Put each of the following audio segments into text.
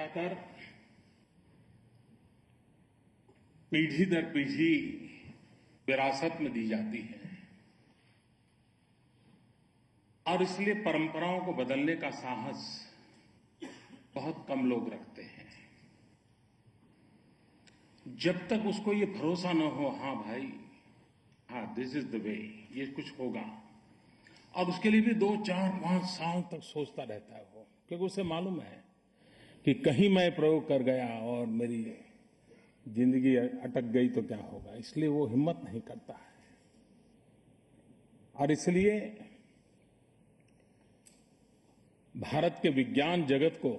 बचाकर पीढ़ी दर पीढ़ी विरासत में दी जाती है और इसलिए परंपराओं को बदलने का साहस बहुत कम लोग रखते हैं। जब तक उसको ये भरोसा न हो, हाँ भाई, हाँ दिस इज द वे, ये कुछ होगा, और उसके लिए भी 2, 4, 5 साल तक सोचता रहता है वो, क्योंकि उसे मालूम है कि कहीं मैं प्रयोग कर गया और मेरी जिंदगी अटक गई तो क्या होगा, इसलिए वो हिम्मत नहीं करता है। और इसलिए भारत के विज्ञान जगत को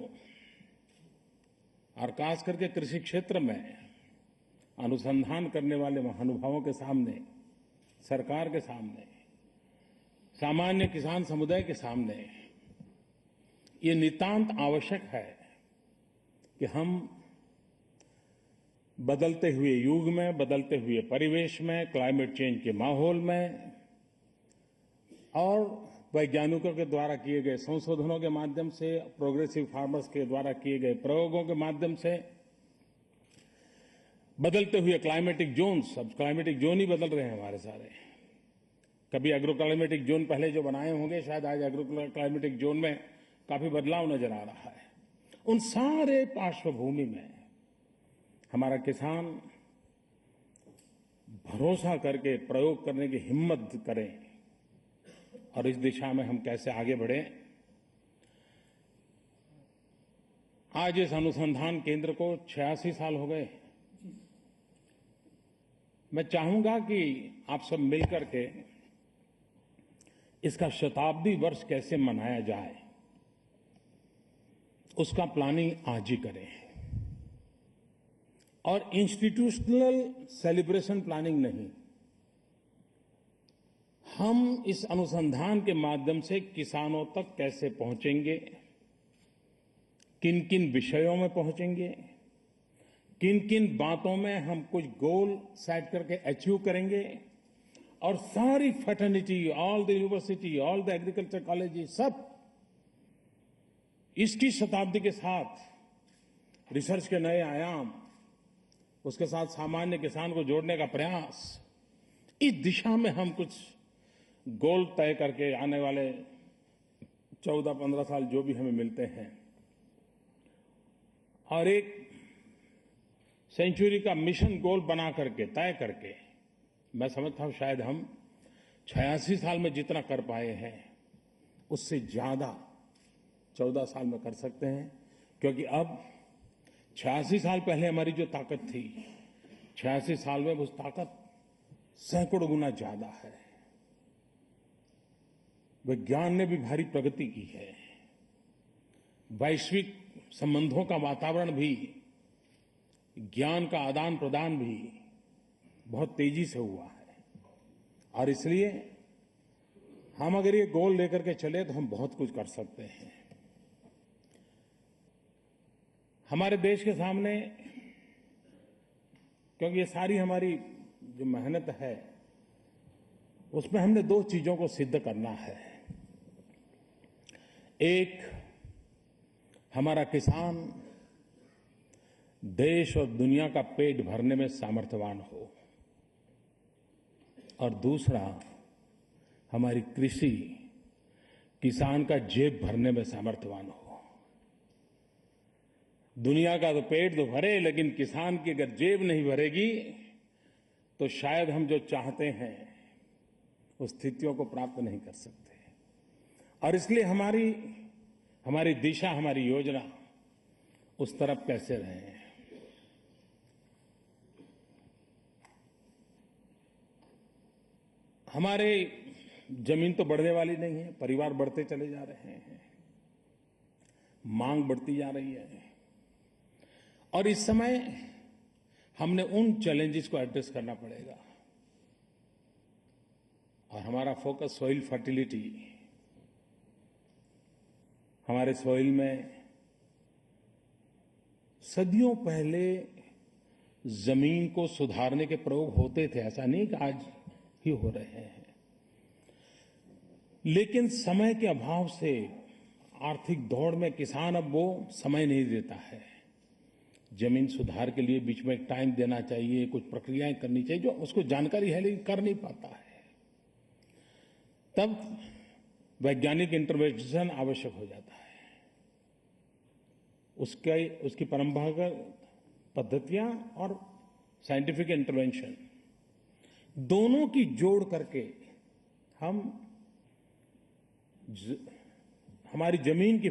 और खास करके कृषि क्षेत्र में अनुसंधान करने वाले महानुभावों के सामने, सरकार के सामने, सामान्य किसान समुदाय के सामने ये नितांत आवश्यक है कि हम बदलते हुए युग में, बदलते हुए परिवेश में, क्लाइमेट चेंज के माहौल में और वैज्ञानिकों के द्वारा किए गए संशोधनों के माध्यम से, प्रोग्रेसिव फार्मर्स के द्वारा किए गए प्रयोगों के माध्यम से, बदलते हुए क्लाइमेटिक जोन्स, अब क्लाइमेटिक जोन ही बदल रहे हैं हमारे सारे। कभी एग्रो क्लाइमेटिक जोन पहले जो बनाए होंगे, शायद आज एग्रो क्लाइमेटिक जोन में काफी बदलाव नजर आ रहा है। उन सारे पार्श्वभूमि में हमारा किसान भरोसा करके प्रयोग करने की हिम्मत करें और इस दिशा में हम कैसे आगे बढ़ें। आज इस अनुसंधान केंद्र को 86 साल हो गए। मैं चाहूंगा कि आप सब मिलकर के इसका शताब्दी वर्ष कैसे मनाया जाए, उसका प्लानिंग आज ही करें। और इंस्टीट्यूशनल सेलिब्रेशन प्लानिंग नहीं, हम इस अनुसंधान के माध्यम से किसानों तक कैसे पहुंचेंगे, किन किन विषयों में पहुंचेंगे, किन किन बातों में हम कुछ गोल सेट करके अचीव करेंगे, और सारी fraternity, all the university, all the agriculture college, सब इसकी शताब्दी के साथ रिसर्च के नए आयाम, उसके साथ सामान्य किसान को जोड़ने का प्रयास, इस दिशा में हम कुछ गोल तय करके आने वाले 14-15 साल जो भी हमें मिलते हैं, और एक सेंचुरी का मिशन गोल बना करके, तय करके, मैं समझता हूं शायद हम 86 साल में जितना कर पाए हैं उससे ज्यादा 14 साल में कर सकते हैं। क्योंकि अब 86 साल पहले हमारी जो ताकत थी, 86 साल में उस ताकत सैकड़ों गुना ज्यादा है। विज्ञान ने भी भारी प्रगति की है, वैश्विक संबंधों का वातावरण भी, ज्ञान का आदान प्रदान भी बहुत तेजी से हुआ है। और इसलिए हम अगर ये गोल लेकर के चले तो हम बहुत कुछ कर सकते हैं। हमारे देश के सामने, क्योंकि ये सारी हमारी जो मेहनत है उसमें हमने 2 चीजों को सिद्ध करना है। एक, हमारा किसान देश और दुनिया का पेट भरने में सामर्थ्यवान हो, और दूसरा, हमारी कृषि किसान का जेब भरने में सामर्थ्यवान हो। दुनिया का तो पेट तो भरे, लेकिन किसान की अगर जेब नहीं भरेगी तो शायद हम जो चाहते हैं उस स्थितियों को प्राप्त नहीं कर सकते। और इसलिए हमारी दिशा, हमारी योजना उस तरफ कैसे रहे। हमारे जमीन तो बढ़ने वाली नहीं है, परिवार बढ़ते चले जा रहे हैं, मांग बढ़ती जा रही है, और इस समय हमने उन चैलेंजेस को एड्रेस करना पड़ेगा। और हमारा फोकस सॉइल फर्टिलिटी, हमारे सॉइल में सदियों पहले जमीन को सुधारने के प्रयोग होते थे, ऐसा नहीं कि आज ही हो रहे हैं, लेकिन समय के अभाव से, आर्थिक दौड़ में किसान अब वो समय नहीं देता है। जमीन सुधार के लिए बीच में एक टाइम देना चाहिए, कुछ प्रक्रियाएं करनी चाहिए, जो उसको जानकारी है लेकिन कर नहीं पाता है, तब वैज्ञानिक इंटरवेंशन आवश्यक हो जाता है। उसकी परंपरागत पद्धतियां और साइंटिफिक इंटरवेंशन दोनों की जोड़ करके हम हमारी जमीन की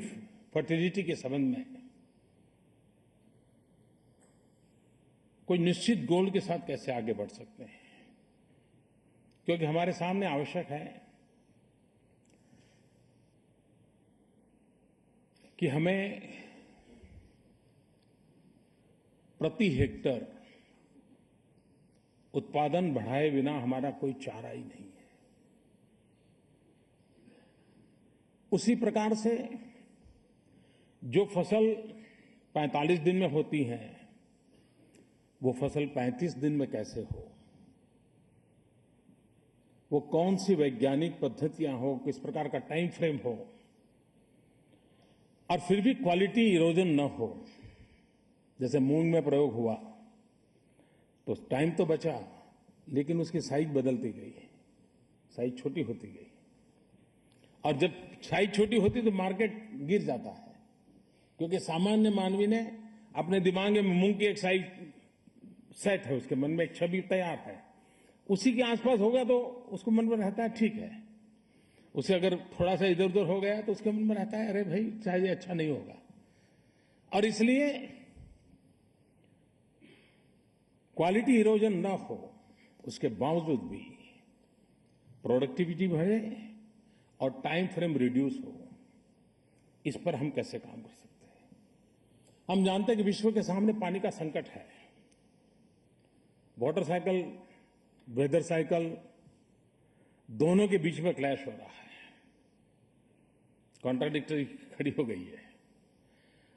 फर्टिलिटी के संबंध में कोई निश्चित गोल के साथ कैसे आगे बढ़ सकते हैं, क्योंकि हमारे सामने आवश्यक है कि हमें प्रति हेक्टर उत्पादन बढ़ाए बिना हमारा कोई चारा ही नहीं है। उसी प्रकार से जो फसल 45 दिन में होती है, वो फसल 35 दिन में कैसे हो, वो कौन सी वैज्ञानिक पद्धतियां हो, किस प्रकार का टाइम फ्रेम हो, और फिर भी क्वालिटी इरोजन न हो। जैसे मूंग में प्रयोग हुआ तो टाइम तो बचा, लेकिन उसकी साइज बदलती गई, साइज छोटी होती गई, और जब साइज छोटी होती तो मार्केट गिर जाता है, क्योंकि सामान्य मानवी ने अपने दिमाग में मूंग की एक साइज सेट है, उसके मन में एक छवि तैयार है, उसी के आसपास होगा तो उसको मन में रहता है ठीक है। उसे अगर थोड़ा सा इधर उधर हो गया तो उसके मन में रहता है अरे भाई शायद ये अच्छा नहीं होगा। और इसलिए क्वालिटी इरोजन ना हो, उसके बावजूद भी प्रोडक्टिविटी बढ़े और टाइम फ्रेम रिड्यूस हो, इस पर हम कैसे काम कर सकते हैं। हम जानते हैं कि विश्व के सामने पानी का संकट है। वाटर साइकिल, वेदर साइकिल दोनों के बीच में क्लैश हो रहा है, कॉन्ट्राडिक्टरी खड़ी हो गई है।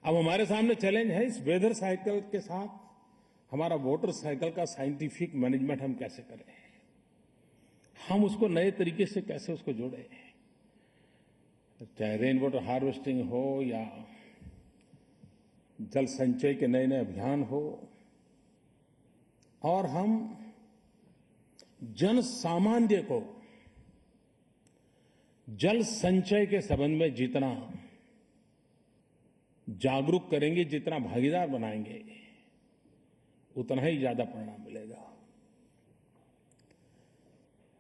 अब हमारे सामने चैलेंज है इस वेदर साइकिल के साथ हमारा वाटर साइकिल का साइंटिफिक मैनेजमेंट हम कैसे करें, हम उसको नए तरीके से कैसे उसको जोड़ें, चाहे रेन वाटर हार्वेस्टिंग हो या जल संचय के नए नए अभियान हो, और हम जन सामान्य को जल संचय के संबंध में जितना जागरूक करेंगे, जितना भागीदार बनाएंगे, उतना ही ज्यादा परिणाम मिलेगा।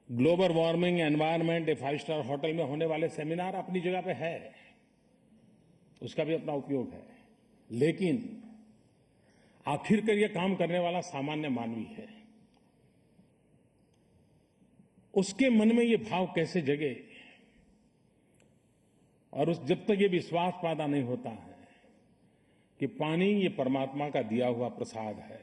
Global warming, environment, 5 star hotel में होने वाले सेमिनार अपनी जगह पे है, उसका भी अपना उपयोग है, लेकिन आखिरकार ये काम करने वाला सामान्य मानवी है। उसके मन में ये भाव कैसे जगे, और जब तक ये विश्वास पैदा नहीं होता है कि पानी ये परमात्मा का दिया हुआ प्रसाद है,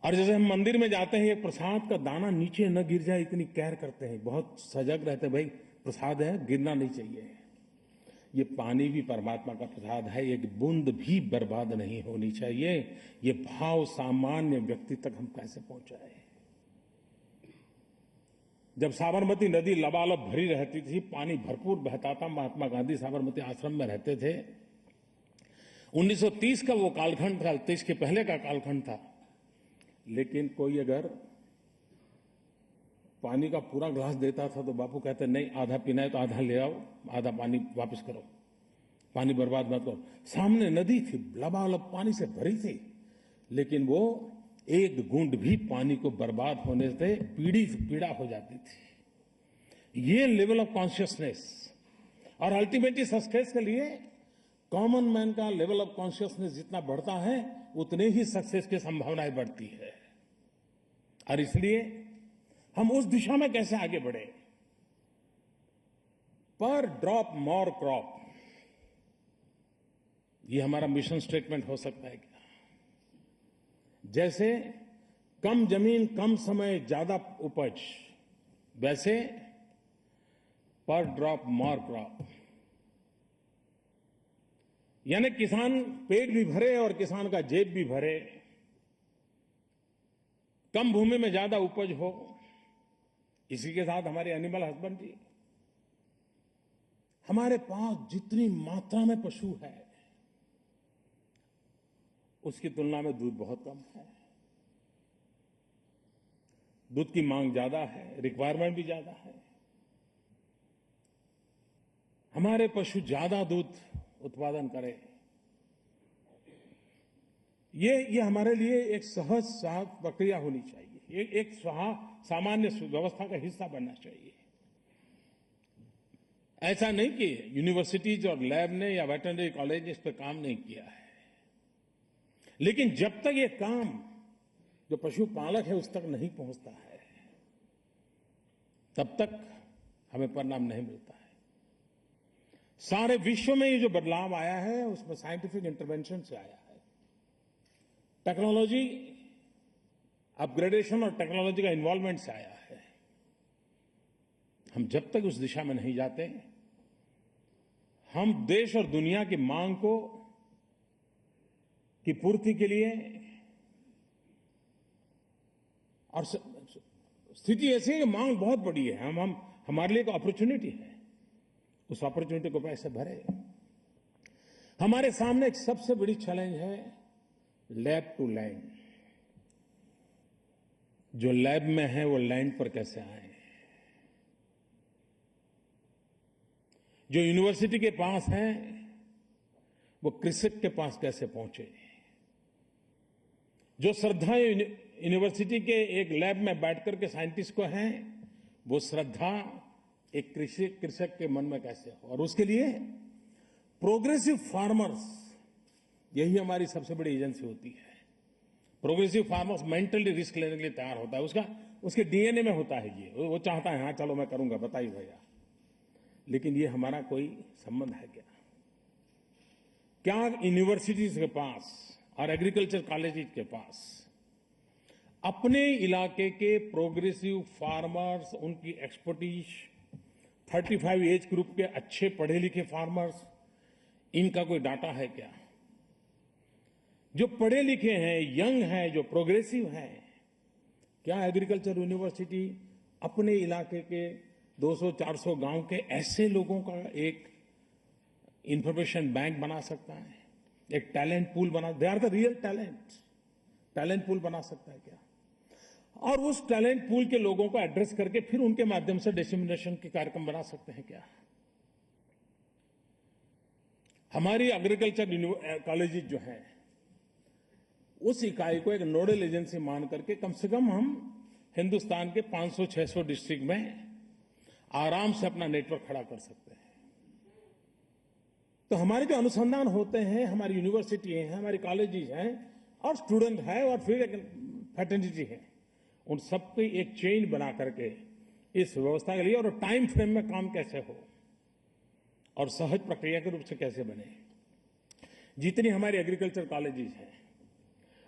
और जैसे हम मंदिर में जाते हैं, एक प्रसाद का दाना नीचे न गिर जाए इतनी केयर करते हैं, बहुत सजग रहते हैं, भाई प्रसाद है गिरना नहीं चाहिए। ये पानी भी परमात्मा का प्रसाद है, एक बूंद भी बर्बाद नहीं होनी चाहिए। ये भाव सामान्य व्यक्ति तक हम कैसे पहुंचाएं। जब साबरमती नदी लबालब भरी रहती थी, पानी भरपूर बहता था, महात्मा गांधी साबरमती आश्रम में रहते थे। 1930 का वो कालखंड था, 23 के पहले का कालखंड था, लेकिन कोई अगर पानी का पूरा ग्लास देता था तो बापू कहते नहीं, आधा पीना है तो आधा ले आओ, आधा पानी वापस करो, पानी बर्बाद मत करो। सामने नदी थी, लबालब पानी से भरी थी, लेकिन वो एक बूंद भी पानी को बर्बाद होने से पीड़ा हो जाती थी। ये लेवल ऑफ कॉन्शियसनेस, और अल्टीमेटली सक्सेस के लिए कॉमन मैन का लेवल ऑफ कॉन्शियसनेस जितना बढ़ता है, उतने ही सक्सेस की संभावनाएं बढ़ती है। और इसलिए हम उस दिशा में कैसे आगे बढ़े। पर ड्रॉप मोर क्रॉप, ये हमारा मिशन स्टेटमेंट हो सकता है क्या। जैसे कम जमीन कम समय ज्यादा उपज, वैसे पर ड्रॉप मोर क्रॉप, यानी किसान पेट भी भरे और किसान का जेब भी भरे, कम भूमि में ज्यादा उपज हो। इसी के साथ हमारे एनिमल हस्बेंड्री, हमारे पास जितनी मात्रा में पशु है, उसकी तुलना में दूध बहुत कम है। दूध की मांग ज्यादा है, रिक्वायरमेंट भी ज्यादा है। हमारे पशु ज्यादा दूध उत्पादन करें, ये हमारे लिए एक सहज साफ प्रक्रिया होनी चाहिए। एक सामान्य व्यवस्था का हिस्सा बनना चाहिए। ऐसा नहीं कि यूनिवर्सिटीज और लैब ने या वेटरनरी कॉलेज इस पर काम नहीं किया है, लेकिन जब तक ये काम जो पशुपालक है उस तक नहीं पहुंचता है, तब तक हमें परिणाम नहीं मिलता है। सारे विश्व में ये जो बदलाव आया है उसमें साइंटिफिक इंटरवेंशन से आया है। टेक्नोलॉजी अपग्रेडेशन और टेक्नोलॉजी का इन्वॉल्वमेंट से आया है। हम जब तक उस दिशा में नहीं जाते, हम देश और दुनिया की मांग की पूर्ति के लिए, और स्थिति ऐसी है कि मांग बहुत बड़ी है, हमारे लिए एक अपॉर्चुनिटी है, उस अपॉर्चुनिटी को पैसे भरे। हमारे सामने एक सबसे बड़ी चैलेंज है लैब टू लैंड। जो लैब में है वो लैंड पर कैसे आए, जो यूनिवर्सिटी के पास है वो कृषक के पास कैसे पहुंचे। जो श्रद्धा यूनिवर्सिटी के एक लैब में बैठकर के साइंटिस्ट को है, वो श्रद्धा एक कृषक के मन में कैसे हो। और उसके लिए प्रोग्रेसिव फार्मर्स, यही हमारी सबसे बड़ी एजेंसी होती है। प्रोग्रेसिव फार्मर्स मेंटली रिस्क लेने के लिए तैयार होता है, उसके डीएनए में होता है ये। वो चाहता है हाँ चलो मैं करूंगा, बताइए भैया। लेकिन ये हमारा कोई संबंध है क्या? क्या यूनिवर्सिटीज के पास और एग्रीकल्चर कॉलेज के पास अपने इलाके के प्रोग्रेसिव फार्मर्स, उनकी एक्सपर्टीज, 35 एज ग्रुप के अच्छे पढ़े लिखे फार्मर्स, इनका कोई डाटा है क्या? जो पढ़े लिखे हैं, यंग हैं, जो प्रोग्रेसिव हैं, क्या एग्रीकल्चर यूनिवर्सिटी अपने इलाके के 200-400 गांव के ऐसे लोगों का एक इंफॉर्मेशन बैंक बना सकता है, एक टैलेंट पूल बना, they are the real talent pool बना सकता है क्या? और उस टैलेंट पूल के लोगों को एड्रेस करके फिर उनके माध्यम से डिसेमिनेशन के कार्यक्रम बना सकते हैं क्या? हमारी एग्रीकल्चर कॉलेजेस जो है, उस इकाई को एक नोडल एजेंसी मान करके कम से कम हम हिंदुस्तान के 500-600 डिस्ट्रिक्ट में आराम से अपना नेटवर्क खड़ा कर सकते हैं। तो हमारे जो अनुसंधान होते हैं, हमारी यूनिवर्सिटी हैं, हमारी कॉलेजेस हैं, और स्टूडेंट है, और फिर एक फैटर्निटी है, उन सबकी एक चेन बना करके इस व्यवस्था के लिए, और टाइम फ्रेम में काम कैसे हो और सहज प्रक्रिया के रूप से कैसे बने। जितनी हमारी एग्रीकल्चर कॉलेजेस हैं,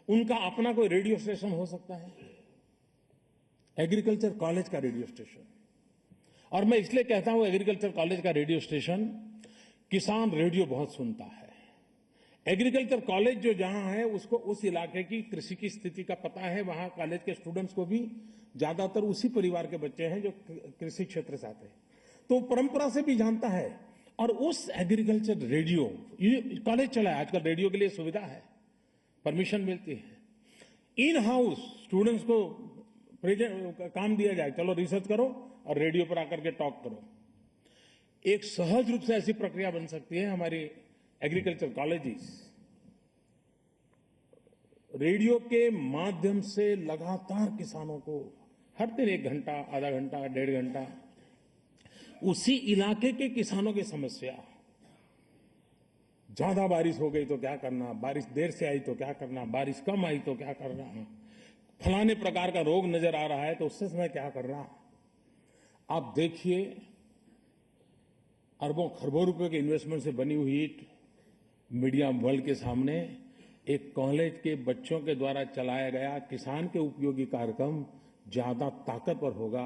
उनका अपना कोई रेडियो स्टेशन हो सकता है, एग्रीकल्चर कॉलेज का रेडियो स्टेशन। और मैं इसलिए कहता हूं एग्रीकल्चर कॉलेज का रेडियो स्टेशन, किसान रेडियो बहुत सुनता है। एग्रीकल्चर कॉलेज जो जहां है, उसको उस इलाके की कृषि की स्थिति का पता है। वहां कॉलेज के स्टूडेंट्स को भी ज्यादातर उसी परिवार के बच्चे हैं जो कृषि क्षेत्र से आते हैं, तो परंपरा से भी जानता है। और उस एग्रीकल्चर रेडियो कॉलेज चला है आजकल, रेडियो के लिए सुविधा है, परमिशन मिलती है। इन हाउस स्टूडेंट्स को काम दिया जाए, चलो रिसर्च करो और रेडियो पर आकर के टॉक करो। एक सहज रूप से ऐसी प्रक्रिया बन सकती है। हमारी एग्रीकल्चर कॉलेजेस रेडियो के माध्यम से लगातार किसानों को हर दिन 1 घंटा, आधा घंटा, 1.5 घंटा उसी इलाके के किसानों की समस्या, ज्यादा बारिश हो गई तो क्या करना, बारिश देर से आई तो क्या करना, बारिश कम आई तो क्या करना, फलाने प्रकार का रोग नजर आ रहा है तो उससे मैं क्या करना। आप देखिए, अरबों खरबों रुपए के इन्वेस्टमेंट से बनी हुई मीडिया वर्ल्ड के सामने एक कॉलेज के बच्चों के द्वारा चलाया गया किसान के उपयोगी कार्यक्रम ज्यादा ताकतवर होगा,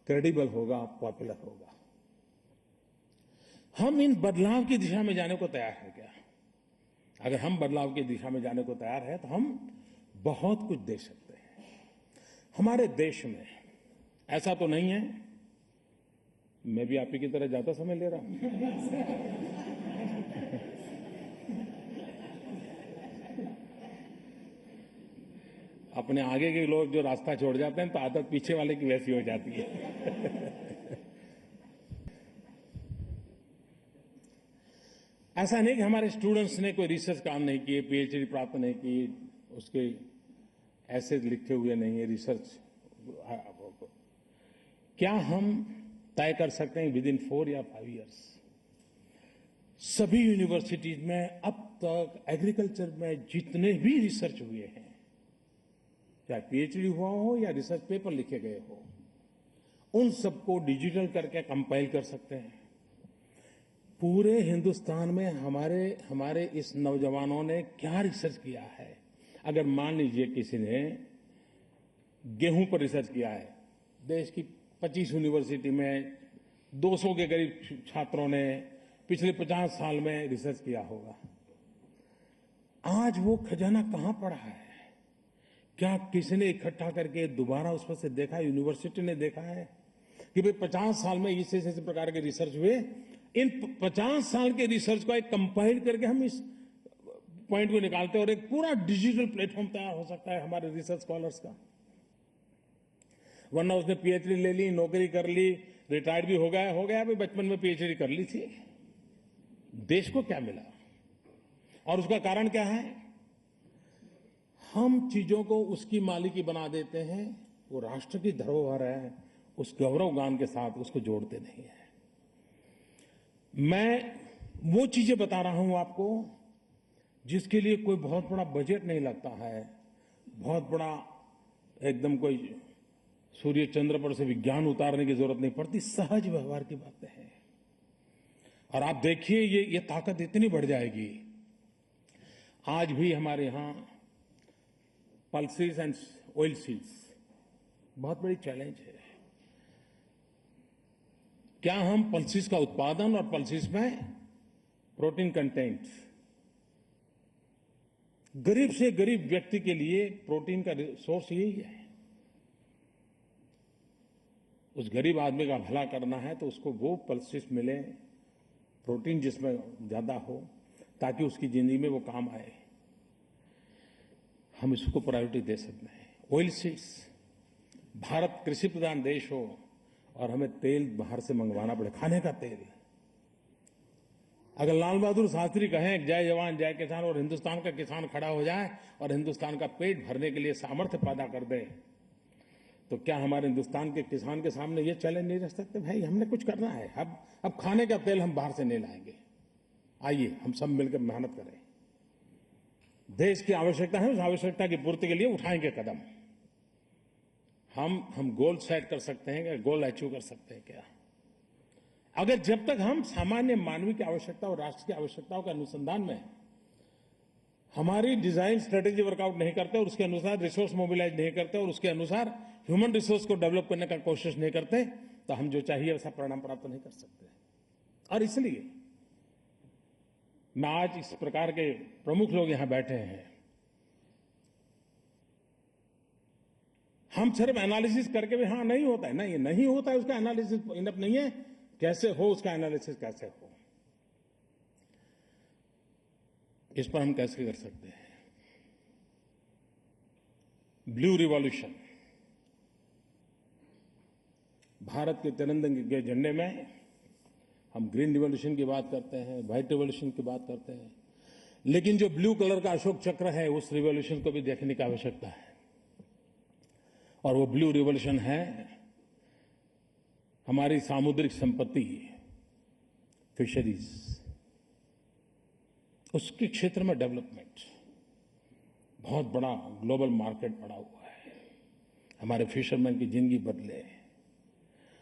क्रेडिबल होगा, पॉपुलर होगा। हम इन बदलाव की दिशा में जाने को तैयार हैं क्या? अगर हम बदलाव की दिशा में जाने को तैयार हैं तो हम बहुत कुछ दे सकते हैं। हमारे देश में ऐसा तो नहीं है, मैं भी आप ही की तरह ज्यादा समय ले रहा हूं। अपने आगे के लोग जो रास्ता छोड़ जाते हैं तो आदत पीछे वाले की वैसी हो जाती है। ऐसा नहीं कि हमारे स्टूडेंट्स ने कोई रिसर्च काम नहीं किए, पीएचडी प्राप्त नहीं की, उसके ऐसे लिखे हुए नहीं है रिसर्च। क्या हम तय कर सकते हैं विद इन 4 या 5 इयर्स सभी यूनिवर्सिटीज में अब तक एग्रीकल्चर में जितने भी रिसर्च हुए हैं, चाहे पीएचडी हुआ हो या रिसर्च पेपर लिखे गए हो, उन सबको डिजिटल करके कंपाइल कर सकते हैं। पूरे हिंदुस्तान में हमारे इस नौजवानों ने क्या रिसर्च किया है। अगर मान लीजिए किसी ने गेहूं पर रिसर्च किया है, देश की 25 यूनिवर्सिटी में 200 के करीब छात्रों ने पिछले 50 साल में रिसर्च किया होगा। आज वो खजाना कहां पड़ा है? क्या किसी ने इकट्ठा करके दोबारा उस पर से देखा? यूनिवर्सिटी ने देखा है कि भाई 50 साल में इस प्रकार के रिसर्च हुए, इन 50 साल के रिसर्च को एक कंपाइल करके हम इस पॉइंट को निकालते हैं और एक पूरा डिजिटल प्लेटफॉर्म तैयार हो सकता है हमारे रिसर्च स्कॉलर्स का। वरना उसने पीएचडी ले ली, नौकरी कर ली, रिटायर्ड भी हो गया भाई बचपन में पीएचडी कर ली थी। देश को क्या मिला? और उसका कारण क्या है? हम चीजों को उसकी मालिकी बना देते हैं, वो राष्ट्र की धरोहर है, उस गौरव गान के साथ उसको जोड़ते नहीं है। मैं वो चीजें बता रहा हूं आपको जिसके लिए कोई बहुत बड़ा बजट नहीं लगता है, बहुत बड़ा एकदम कोई सूर्य चंद्र पर से विज्ञान उतारने की जरूरत नहीं पड़ती, सहज व्यवहार की बातें हैं। और आप देखिए ये ताकत इतनी बढ़ जाएगी। आज भी हमारे यहां पल्सेस एंड ऑयल सीड्स बहुत बड़ी चैलेंज है। क्या हम पल्सेस का उत्पादन और पल्सेस में प्रोटीन कंटेंट, गरीब से गरीब व्यक्ति के लिए प्रोटीन का सोर्स यही है। उस गरीब आदमी का भला करना है तो उसको वो पल्सेस मिले, प्रोटीन जिसमें ज्यादा हो, ताकि उसकी जिंदगी में वो काम आए। हम इसको प्रायोरिटी दे सकते हैं। ऑयल सीड्स, भारत कृषि प्रधान देश हो और हमें तेल बाहर से मंगवाना पड़े, खाने का तेल। अगर लाल बहादुर शास्त्री कहें जय जवान जय किसान और हिंदुस्तान का किसान खड़ा हो जाए और हिंदुस्तान का पेट भरने के लिए सामर्थ्य पैदा कर दे, तो क्या हमारे हिंदुस्तान के किसान के सामने ये चैलेंज नहीं रह सकते? भाई हमने कुछ करना है। अब खाने का तेल हम बाहर से नहीं लाएंगे। आइए हम सब मिलकर मेहनत करें। देश की आवश्यकता है, उस आवश्यकता की पूर्ति के लिए उठाएंगे कदम। हम गोल सेट कर सकते हैं क्या? गोल अचीव कर सकते हैं क्या? अगर जब तक हम सामान्य मानवीय की आवश्यकता और राष्ट्र की आवश्यकताओं के अनुसंधान में हमारी डिजाइन स्ट्रेटेजी वर्कआउट नहीं करते और उसके अनुसार रिसोर्स मोबिलाइज नहीं करते और उसके अनुसार ह्यूमन रिसोर्स को डेवलप करने का कोशिश नहीं करते, तो हम जो चाहिए वैसा परिणाम प्राप्त नहीं कर सकते। और इसलिए मैं आज इस प्रकार के प्रमुख लोग यहां बैठे हैं, हम सिर्फ एनालिसिस करके भी हाँ नहीं होता है, नहीं नहीं होता है, उसका एनालिसिस इनफ नहीं है। कैसे हो उसका एनालिसिस कैसे हो, इस पर हम कैसे कर सकते हैं? ब्लू रिवॉल्यूशन, भारत के तिरंगे के झंडे में हम ग्रीन रिवॉल्यूशन की बात करते हैं, व्हाइट रिवॉल्यूशन की बात करते हैं, लेकिन जो ब्लू कलर का अशोक चक्र है उस रिवॉल्यूशन को भी देखने की आवश्यकता है। और वो ब्लू रिवॉल्यूशन है हमारी सामुद्रिक संपत्ति, फिशरीज, उसके क्षेत्र में डेवलपमेंट। बहुत बड़ा ग्लोबल मार्केट पड़ा हुआ है, हमारे फिशरमैन की जिंदगी बदले।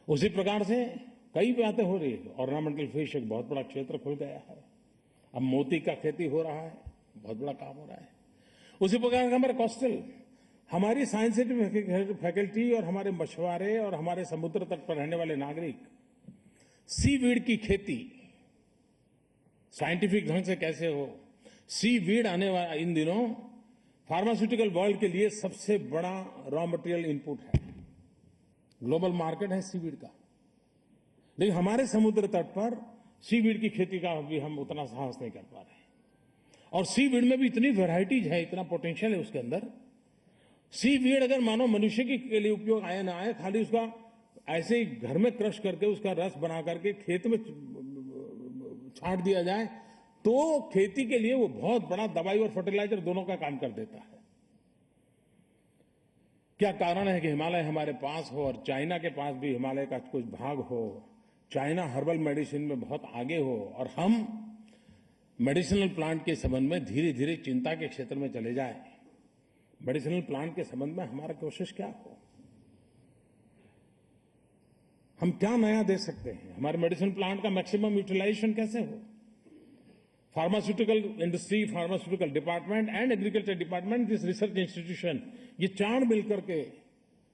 उसी प्रकार से कई बातें हो रही है। ऑर्नामेंटल फिश एक बहुत बड़ा क्षेत्र खुल गया है, अब मोती का खेती हो रहा है, बहुत बड़ा काम हो रहा है। उसी प्रकार से हमारे कोस्टल, हमारी साइंटिफिक फैकल्टी और हमारे मछुआरे और हमारे समुद्र तट पर रहने वाले नागरिक सीवीड की खेती साइंटिफिक ढंग से कैसे हो। सीवीड आने वाला इन दिनों फार्मास्यूटिकल वर्ल्ड के लिए सबसे बड़ा रॉ मटेरियल इनपुट है, ग्लोबल मार्केट है सीवीड का। लेकिन हमारे समुद्र तट पर सीवीड की खेती का भी हम उतना साहस नहीं कर पा रहे। और सीवीड में भी इतनी वैरायटीज है, इतना पोटेंशियल है उसके अंदर। सीवीड अगर मानो मनुष्य के लिए उपयोग आए ना आए, खाली उसका ऐसे ही घर में क्रश करके उसका रस बना करके खेत में छांट दिया जाए तो खेती के लिए वो बहुत बड़ा दवाई और फर्टिलाइजर दोनों का काम कर देता है। क्या कारण है कि हिमालय हमारे पास हो और चाइना के पास भी हिमालय का कुछ भाग हो, चाइना हर्बल मेडिसिन में बहुत आगे हो और हम मेडिसिनल प्लांट के संबंध में धीरे धीरे चिंता के क्षेत्र में चले जाएं। मेडिसिनल प्लांट के संबंध में हमारा कोशिश क्या हो, हम क्या नया दे सकते हैं, हमारे मेडिसिन प्लांट का मैक्सिमम यूटिलाइजेशन कैसे हो। Pharmaceutical industry, pharmaceutical department and agriculture department, this research institution, ये चार मिलकर के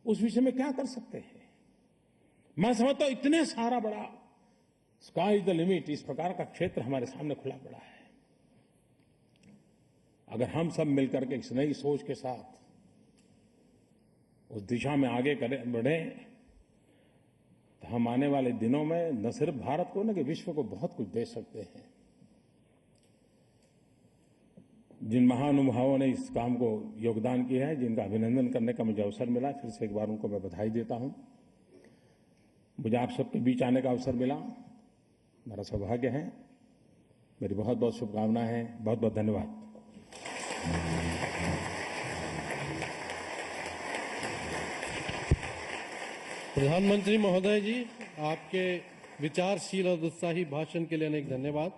उस विषय में क्या कर सकते हैं। मैं समझता हूं इतने सारा बड़ा स्काई इज द लिमिट, इस प्रकार का क्षेत्र हमारे सामने खुला पड़ा है। अगर हम सब मिलकर के इस नई सोच के साथ उस दिशा में आगे बढ़ें तो हम आने वाले दिनों में न सिर्फ भारत को न कि विश्व को बहुत कुछ दे सकते हैं। जिन महानुभावों ने इस काम को योगदान किया है, जिनका अभिनंदन करने का मुझे अवसर मिला, फिर से एक बार उनको मैं बधाई देता हूं। मुझे आप सबके बीच आने का अवसर मिला, मेरा सौभाग्य है। मेरी बहुत बहुत शुभकामनाएं हैं। बहुत बहुत धन्यवाद। प्रधानमंत्री महोदय जी, आपके विचारशील और उत्साही भाषण के लिए अनेक धन्यवाद।